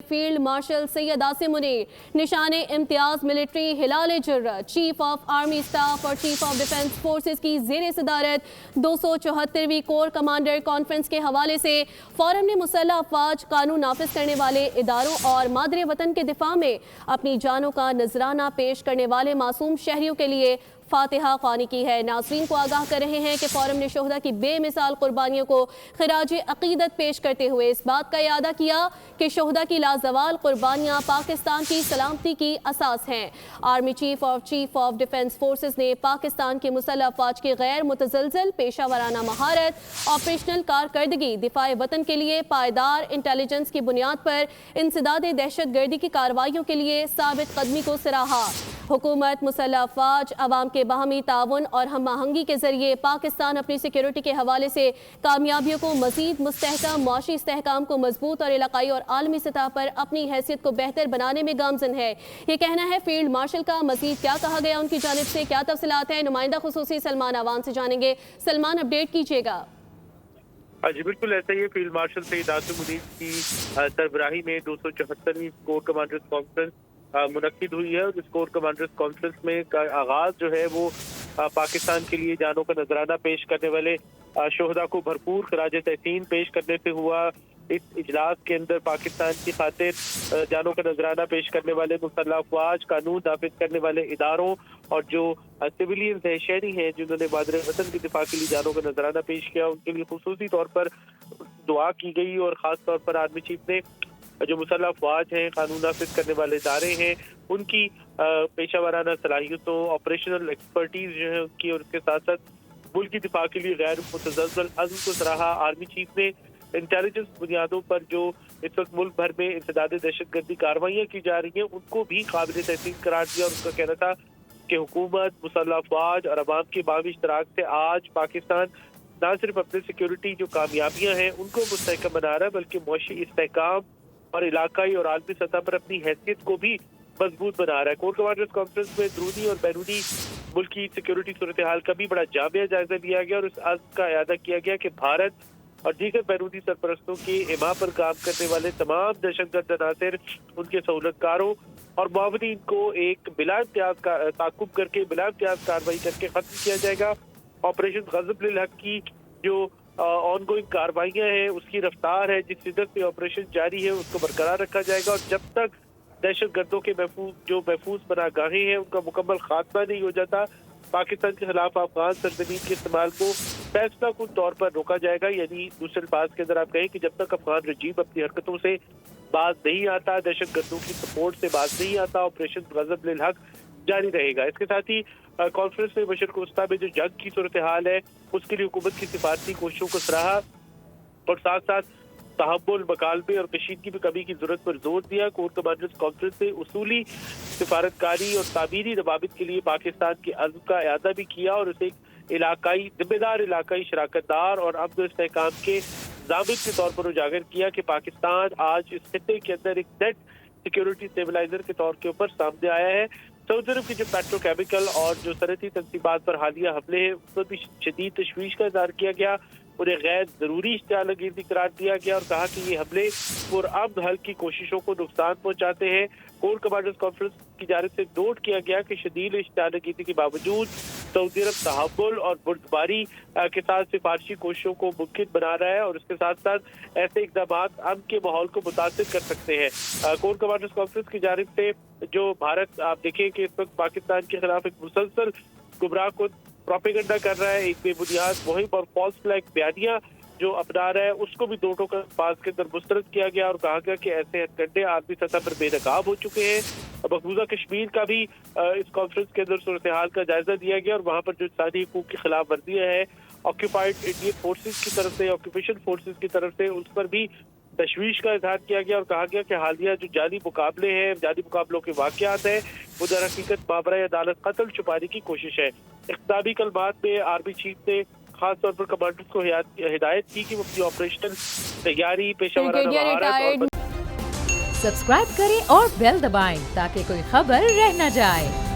Field marshal Syed Asim Munir, Nishan-e Imtiaz military Hilal जुर्र, chief of army staff और chief of defence forces की ज़ेर सदारत 274वीं कोर कमांडर कॉन्फ्रेंस के हवाले से फोरम ने मुसल्लह अफवाज, कानून नाफिज करने वाले इदारों और मादरे वतन के दिफा में अपनी जानों का नजराना पेश करने वाले मासूम शहरियों के लिए फातिहा ख्वानी की है। नाज़रीन को आगाह कर रहे हैं कि फोरम ने शोहदा की बेमिसाल कुर्बानियों को खिराज अकीदत पेश करते हुए इस बात का इरादा किया कि शोहदा की लाजवाल कुर्बानियाँ पाकिस्तान की सलामती की असास हैं। Army chief of defence forces ने पाकिस्तान के मुसल्लह अफवाज की गैर मुतज़लज़ल पेशा वराना महारत, ऑपरेशनल कारकर्दगी, दिफाए वतन के लिए पायदार इंटेलिजेंस की बुनियाद पर इंसदाद दहशत गर्दी की कार्रवाइयों के लिए साबित कदमी को सराहा। हुकूमत, मुसल्लह अफवाज, अवाम के बाहमी ताउन और हम आहंगी के जरिए पाकिस्तान अपनी सिक्योरिटी के हवाले से कामयाबियों को मजीद मुस्तहकम, मुआशी इस्तेहकाम को मजबूत और इलाकाई और आलमी सतह पर अपनी हैसियत को बेहतर बनाने में गामजन है। ये कहना है फील्ड मार्शल का। मजीद क्या कहा गया उनकी जानिब से, क्या तफसीलात हैं, नुमाइंदा खुसूसी सलमान अवान से जानेंगे। सलमान, अपडेट कीजिएगा। जी बिल्कुल ऐसा ही है। फील्ड मार्शल सैयद आसिम मुनीर की सरबराही में 274वीं कोर कमांडर्स कॉन्फ्रेंस मुनक्किद हुई है और इस कोर कमांडर्स कॉन्फ्रेंस में का आगाज जो है वो पाकिस्तान के लिए जानों का नजराना पेश करने वाले शोहदा को भरपूर खराज तहसीन पेश करने से हुआ। इस इजलास के अंदर पाकिस्तान की खातिर जानों का नजराना पेश करने वाले मुसल्लह अफवाज, कानून नाफिज करने वाले इदारों और जो सिविलियन शहरी हैं जिन्होंने मादरे वतन के दिफा के लिए जानों का नजराना पेश किया, उनके लिए खुसूसी तौर पर दुआ की गई। और ख़ास तौर पर आर्मी चीफ ने जो मुसल्लह अफवाज हैं, कानून नाफिज करने वाले इदारे हैं, उनकी पेशा वाराना सलाहियतों, ऑपरेशनल एक्सपर्टीज जो है उनकी, और उसके साथ साथ मुल्क की दिफा के लिए गैर मुतज़लज़ल अज़्म को सराहा। आर्मी चीफ ने इंटेलिजेंस बुनियादों पर जो इस वक्त मुल्क भर में इंसदाद दहशतगर्दी कार्रवाइयाँ की जा रही हैं उनको भी काबिल तहसीन करार दिया। और उनका कहना था कि हुकूमत, मुसल्लह अफवाज और अवाम के बावी इश्तराक से आज पाकिस्तान न सिर्फ अपने सिक्योरिटी जो कामयाबियाँ हैं उनको मुस्तहकम बना रहा है, बल्कि मुआशी इस्तेहकाम और इलाकाई और आलमी सतह पर अपनी हैसियत को भी मजबूत बना रहा है। कोर कमांडर्स कॉन्फ्रेंस में अंदरूनी और बैरूनी मुल्क की सिक्योरिटी सूरत हाल का भी बड़ा जामिया जायजा लिया गया और इस अज़्म का इरादा किया गया कि भारत और दीगर बैरूनी सरपरस्तों के इमा पर काम करने वाले तमाम दहशतगर्द अनासर, उनके सहूलतकारों और मुआवनीन को एक बिला इम्तियाज ताकुब करके, बिला इम्तियाज कार्रवाई करके खत्म किया जाएगा। ऑपरेशन गज़ब लिल हक की जो ऑन गोइंग कार्रवाइयाँ हैं, उसकी रफ्तार है, जिस शिद्दत से ऑपरेशन जारी है, उसको बरकरार रखा जाएगा। और जब तक दहशत गर्दों के महफूज पनाहगाहें हैं उनका मुकम्मल खात्मा नहीं हो जाता, पाकिस्तान के खिलाफ अफगान सरजमीन के इस्तेमाल को फैसला कुन तौर पर रोका जाएगा। यानी दूसरे अल्फाज के अंदर आप कहें कि जब तक अफगान रजीम अपनी हरकतों से बाज नहीं आता, दहशत गर्दों की सपोर्ट से बाज नहीं आता, ऑपरेशन गज़ब लिल हक जारी रहेगा। इसके साथ ही कॉन्फ्रेंस में मशरिक़ वस्ता में जो जंग की सूरत हाल है उसके लिए हुकूमत की सिफारती कोशिशों को सराहा और साथ साथ तहम्मुल, मकालमे और कशीदगी में कमी की जरूरत पर जोर दिया। कोर कमांडर्स कॉन्फ्रेंस में उसूली सिफारतकारी और तामीरी रवाबित के लिए पाकिस्तान के अज़्म का इरादा भी किया और उसे इलाकाई जिम्मेदार, इलाकाई शराकतदार और अमन इस्तेहकाम के ज़ामिन के तौर पर उजागर किया कि पाकिस्तान आज इस खित्ते के अंदर एक नेट सिक्योरिटी स्टेबलाइजर के तौर के ऊपर सामने आया है। सऊदी अरब की जो पेट्रोकेमिकल और जो सनती तनसीबात पर हालिया हमले हैं उस पर भी शदीद तशवीश का इज़हार किया गया, उन्हें गैर ज़रूरी इश्तिआलगिर्दी करार दिया गया और कहा कि ये हमले पुरअमन हल की कोशिशों को नुकसान पहुँचाते हैं। कोर कमांडर्स कॉन्फ्रेंस की जानिब से नोट किया गया कि शदीद इश्तिआलगिर्दी के बावजूद सऊदी अरब तहम्मुल और बुर्दबारी के साथ सिफारशी कोशिशों को मुमकिन बना रहा है और उसके साथ साथ ऐसे इक़दाम अमन के माहौल को मुतासिर कर सकते हैं। कोर कमांडर्स कॉन्फ्रेंस की जानिब से जो भारत, आप देखें कि इस वक्त पाकिस्तान के खिलाफ एक मुसलसल गुमराह को प्रोपेगेंडा कर रहा है, एक बेबुनियाद मुहिम और फॉल्स फ्लैग बयानियां जो अपना रहा है, उसको भी दोनों का पास के अंदर मुस्तरद किया गया और कहा गया कि ऐसे हथकंडे आलमी सतह पर बेनकाब हो चुके हैं। मकबूजा कश्मीर का भी इस कॉन्फ्रेंस के अंदर सूरत हाल का जायजा दिया गया और वहाँ पर जो इंसानी हुकूक की खिलाफ वर्जियाँ हैं ऑक्यूपाइड इंडियन फोर्सेज की तरफ से, ऑक्यूपेशन फोर्सेज की तरफ से, उस पर भी तशवीश का इजहार किया गया और कहा गया कि हालिया जो जाली मुकाबले हैं, जाली मुकाबलों के वाक़यात हैं, वो दर हकीकत माबरा अदालत कत्ल छुपाने की कोशिश है। इख्तितामी कलमात में आर्मी चीफ ने खास तौर पर कमांडर्स को हिदायत की कि वो अपनी ऑपरेशनल तैयारी, पेशेवराना महारत और सब्सक्राइब करें और बेल दबाएं ताकि कोई खबर रह न जाए।